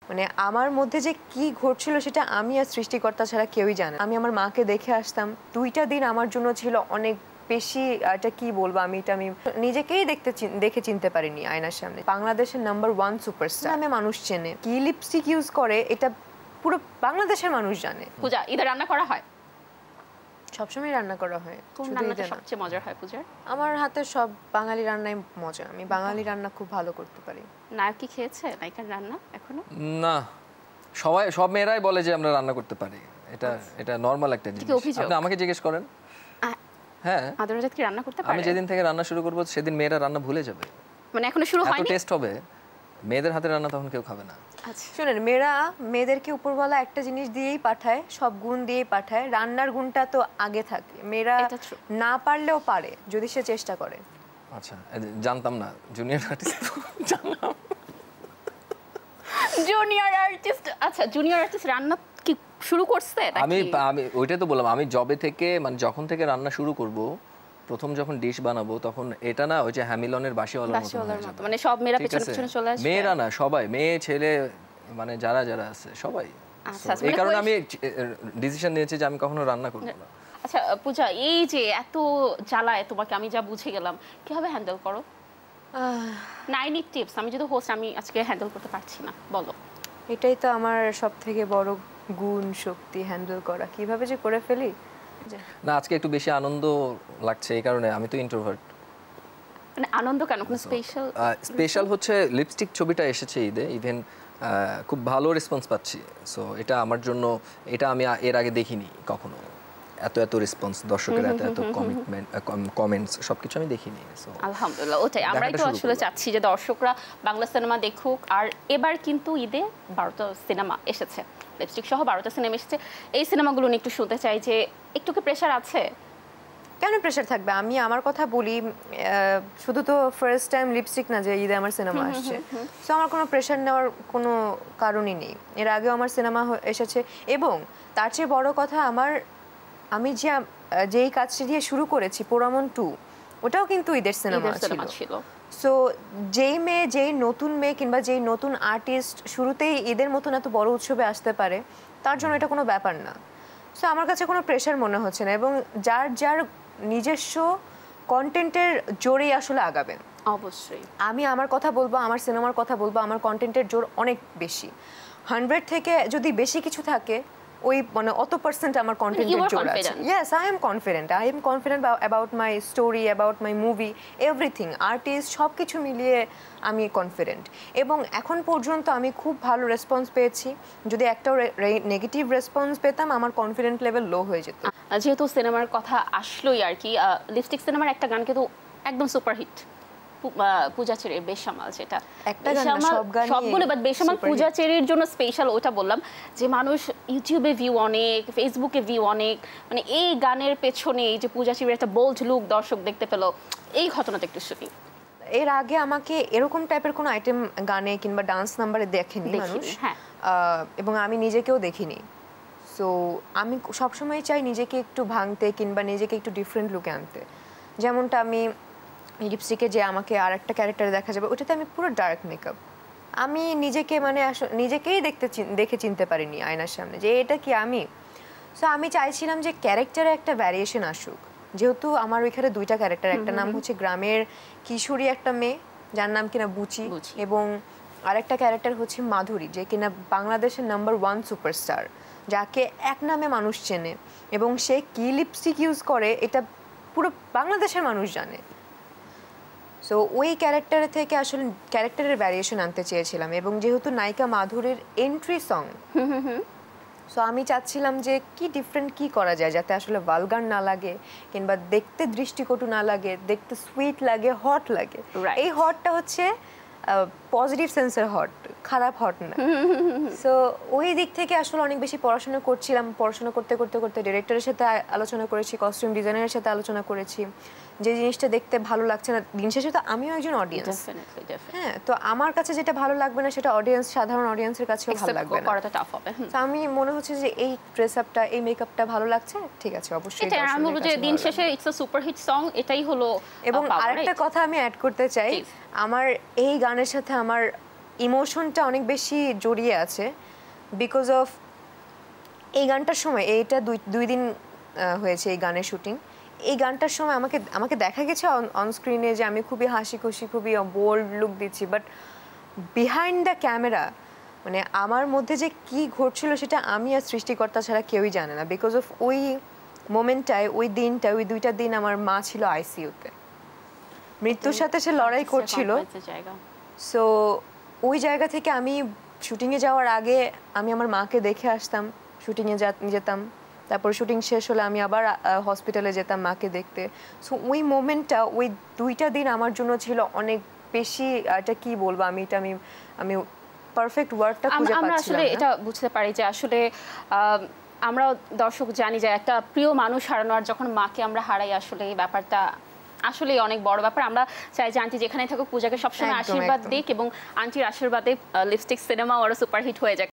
মানে আমার মধ্যে যে কি ঘটছিল সেটা আমি আর সৃষ্টিকর্তা ছাড়া কেউই জানে। আমি আমার মাকে দেখে আসতাম, 2টা দিন আমার জন্য ছিল অনেক বেশি, এটা কি বলবো, আমি নিজেকেই দেখে চিনতে পারিনি আয়নার সামনে। বাংলাদেশের নাম্বার 1 সুপারস্টার নামে মানুষ চেনে, কি লিপস্টিক ইউজ করে এটা পুরো বাংলাদেশের মানুষ জানে। পূজা, ঈদে রান্না করা হয়? সবসময় রান্না করা হয়। কোন রান্নাটা সবচেয়ে মজার হয় পূজার? আমার হাতে সব বাঙালি রান্নাই মজা, আমি বাঙালি রান্না খুব ভালো করতে পারি। নায়ক কি খেয়েছে নায়িকার রান্না এখনো? না, সব মেয়েরাই বলে যে আমরা রান্না করতে পারি, এটা নরমাল একটা জিনিস। আপনি আমাকে জিজ্ঞেস করেন। হ্যাঁ, আদরাজাত কি রান্না করতে পারে? আমি যেদিন থেকে রান্না শুরু করব সেদিন মেয়েরা রান্না ভুলে যাবে। মানে এখনো শুরু হয়নি? এত টেস্ট হবে মেয়েদের হাতের রান্না, তখন কেউ খাবে না। আচ্ছা শুনেন, মেয়েদেরকে উপরওয়ালা একটা জিনিস দিয়েই পাঠায়, সব গুণ দিয়েই পাঠায়, রান্নার গুণটা তো আগে থাকে। মেয়েরা না পারলেও পারে যদি সে চেষ্টা করে। আচ্ছা, জানতাম না জুনিয়র আর্টিস্ট। জানলাম জুনিয়র আর্টিস্ট। আচ্ছা, জুনিয়র আর্টিস্ট রান্না কি শুরু করছে? আমি ওইটাই তো বললাম, আমি জবে থেকে মানে যখন থেকে রান্না শুরু করব, প্রথম যখন ডিশ বানাবো তখন এটা না ওই যে হ্যামিলনের বাসিওয়ালার মতো, মানে সব মেয়েরা পেছনে পেছনে চলে আসবে। মেয়েরা না, সবাই, মেয়ে ছেলে মানে যারা আছে সবাই। আচ্ছা, এই কারণে আমি ডিসিশন নিয়েছি যে আমি কখনো রান্না করব না। আচ্ছা পূজা, এই যে এত জ্বালায় তোমাকে, আমি যা বুঝে গেলাম, কিভাবে হ্যান্ডেল করো? 9 টিপস। আমি যদি হোস্ট, আমি আজকে হ্যান্ডেল করতে পারছি না, বলো। এটাই তো আমার সবথেকে বড় গুণ, শক্তি, হ্যান্ডেল করা। কিভাবে যে করে ফেলি। না, আজকে একটু বেশি আনন্দ লাগছে এই কারণে। আমি তো ইন্ট্রোভার্ট। মানে আনন্দ কেন? কোনো স্পেশাল হচ্ছে লিপস্টিক ছবিটা এসেছে ঈদে, ইভেন খুব ভালো রেসপন্স পাচ্ছি। সো এটা আমার জন্য, এটা আমি এর আগে দেখিনি কখনো, এত রেসপন্স, দর্শকের এত কমেন্টস, সবকিছু আমি দেখিনি। সো আলহামদুলিল্লাহ, ওটাই আমরাই তো আসলে চাচ্ছি যে দর্শকরা বাংলা সিনেমা দেখুক। আর এবার কিন্তু ঈদে 12টা সিনেমা এসেছে, লিপস্টিক সহ 12টা সিনেমা এসেছে। এই সিনেমাগুলো নিয়ে একটু শুনতে চাই যে একটু কি প্রেশার আছে? কেন প্রেশার থাকবে? আমি আমার কথা বলি, শুধু তো ফার্স্ট টাইম লিপস্টিক না যে ঈদে আমার সিনেমা আসছে, সো আমার কোনো প্রেশার নেওয়ার কোনো কারণই নেই। এর আগেও আমার সিনেমা এসেছে, এবং তার চেয়ে বড় কথা, আমি যেই কাজটি দিয়ে শুরু করেছি, পোড়ামন 2, ওটাও কিন্তু ঈদের সিনেমা ছিল। সো যেই নতুন মেয়ে কিংবা যেই নতুন আর্টিস্ট শুরুতেই ঈদের মতন এত বড় উৎসবে আসতে পারে, তার জন্য এটা কোনো ব্যাপার না। সো আমার কাছে কোনো প্রেশার মনে হচ্ছে না, এবং যার নিজস্ব কন্টেন্টের জোরেই আসলে আগাবেন। অবশ্যই আমি আমার কথা বলবো, আমার সিনেমার কথা বলবো, আমার কন্টেন্টের জোর অনেক বেশি। 100 থেকে যদি বেশি কিছু থাকে, ওই মানে অত পার্সেন্ট আমার কন্টেন্টের জোর আছে। Yes, I am confident about my story, about my movie, everything, artist, সব কিছু মিলিয়ে আমি কনফিডেন্ট। এবং এখন পর্যন্ত আমি খুব ভালো রেসপন্স পেয়েছি। যদি একটাও নেগেটিভ রেসপন্স পেতাম, আমার কনফিডেন্ট লেভেল লো হয়ে যেত। যেহেতু সিনেমার কথা আসলোই আর কি, লিপস্টিক সিনেমার একটা গান কিন্তু একদম সুপারহিট, পূজা চেরির বেসামাল, যেটা সবগুলো, বাট বেসামাল পূজা চেরির জন্য স্পেশাল। ওটা বললাম যে মানুষ ইউটিউবে ভিউ অনেক, ফেসবুকে ভিউ অনেক, মানে এই গানের পেছনে এই যে পূজা চেরির একটা বোল্ড লুক দর্শক দেখতে পেল, এই ঘটনাটা একটু শুনি। এর আগে আমাকে এরকম টাইপের কোনো আইটেম গানে কিংবা ডান্স নাম্বারে দেখেনি মানুষ, এবং আমি নিজেকেও দেখিনি। সো আমি সবসময় চাই নিজেকে একটু ভাঙতে কিংবা নিজেকে একটু ডিফারেন্ট লুকে আনতে। যেমনটা আমি লিপস্টিকে যে আমাকে আর একটা ক্যারেক্টারে দেখা যাবে, ওটাতে আমি পুরো ডার্ক মেকআপ। আমি নিজেকে মানে নিজেকেই দেখে চিনতে পারিনি আয়নার সামনে যে এটা কি আমি। সো আমি চাইছিলাম যে ক্যারেক্টারে একটা ভ্যারিয়েশন আসুক, যেহেতু আমার ওইখানে 2টা ক্যারেক্টার, একটা নাম হচ্ছে গ্রামের কিশোরী একটা মেয়ে যার নাম কিনা বুচি, এবং আরেকটা ক্যারেক্টার হচ্ছে মাধুরী, যে কিনা বাংলাদেশের নাম্বার 1 সুপারস্টার, যাকে এক নামে মানুষ চেনে, এবং সে কি লিপস্টিক ইউজ করে এটা পুরো বাংলাদেশের মানুষ জানে। সো ওই ক্যারেক্টারের থেকে আসলে ক্যারেক্টারের ভ্যারিয়েশন আনতে চেয়েছিলাম। এবং যেহেতু নায়িকা মাধুরীর এন্ট্রি সং, সো আমি চাচ্ছিলাম যে কি ডিফারেন্ট কি করা যায় যাতে আসলে ভালগার না লাগে কিংবা দেখতে দৃষ্টিকটু না লাগে, দেখতে সুইট লাগে, হট লাগে। এই হটটা হচ্ছে পজিটিভ সেন্সের হট, খারাপ হট না। সো ওই দিক থেকে আসলে অনেক বেশি পড়াশোনা করছিলাম। পড়াশোনা করতে করতে করতে ডিরেক্টরের সাথে আলোচনা করেছি, কস্টিউম ডিজাইনারের সাথে আলোচনা করেছি। যে জিনিসটা দেখতে ভালো লাগছে না, দিন শেষে তো আমিও একজন অডিয়েন্স। হ্যাঁ, তো আমার কাছে যেটা ভালো লাগবে না সেটা অডিয়েন্স, সাধারণ অডিয়েন্সের কাছেও ভালো লাগবে না। তো আমি মনে হচ্ছে যে এই ড্রেস আপটা, এই মেকআপটা ভালো লাগছে, ঠিক আছে, অবশ্যই এটা আমি বলবো যে দিন শেষে ইটস আ সুপারহিট সং, এটাই হলো। এবং আরেকটা কথা আমি অ্যাড করতে চাই, আমার এই গানের সাথে আমার ইমোশনটা অনেক বেশি জড়িয়ে আছে বিকজ অফ এই গানটার সময় এইটা দুই দিন হয়েছে এই গানের শুটিং। এই গানটার সময় আমাকে দেখা গেছে অন স্ক্রিনে যে আমি খুবই হাসি খুশি, খুবই বোল্ড লুক দিচ্ছি, বাট বিহাইন্ড দ্য ক্যামেরা মানে আমার মধ্যে যে কি ঘটছিল সেটা আমি আর সৃষ্টিকর্তা ছাড়া কেউই জানে না। বিকজ অফ ওই মোমেন্টটায়, ওই দিনটায়, ওই 2টা দিন আমার মা ছিল আইসিইউতে, মৃত্যুর সাথে সে লড়াই করছিল। সো ওই জায়গা থেকে আমি শুটিংয়ে যাওয়ার আগে আমি আমার মাকে দেখে আসতাম, শুটিংয়ে যেতাম, তারপর শুটিং শেষ হলে আমি আবার হসপিটালে যেতাম মাকে দেখতে। সো ওই মোমেন্টটা, ওই 2টা দিন আমার জন্য ছিল অনেক বেশি, এটা কি বলবো আমি, এটা আমি পারফেক্ট ওয়ার্ডটা খুঁজে পাচ্ছিলাম না। আমরা আসলে এটা বুঝতে পারি যে আসলে আমরা দর্শক জানি যে একটা প্রিয় মানুষ হারানো আর যখন মাকে আমরা হারাই আসলে এই ব্যাপারটা আসলে অনেক বড় ব্যাপার। আমরা চাই যে আন্টি যেখানে থাকুক পূজাকে সবসময় আশীর্বাদ দিক এবং আন্টির আশীর্বাদে লিপস্টিক সিনেমাও আরো সুপারহিট হয়ে যাক।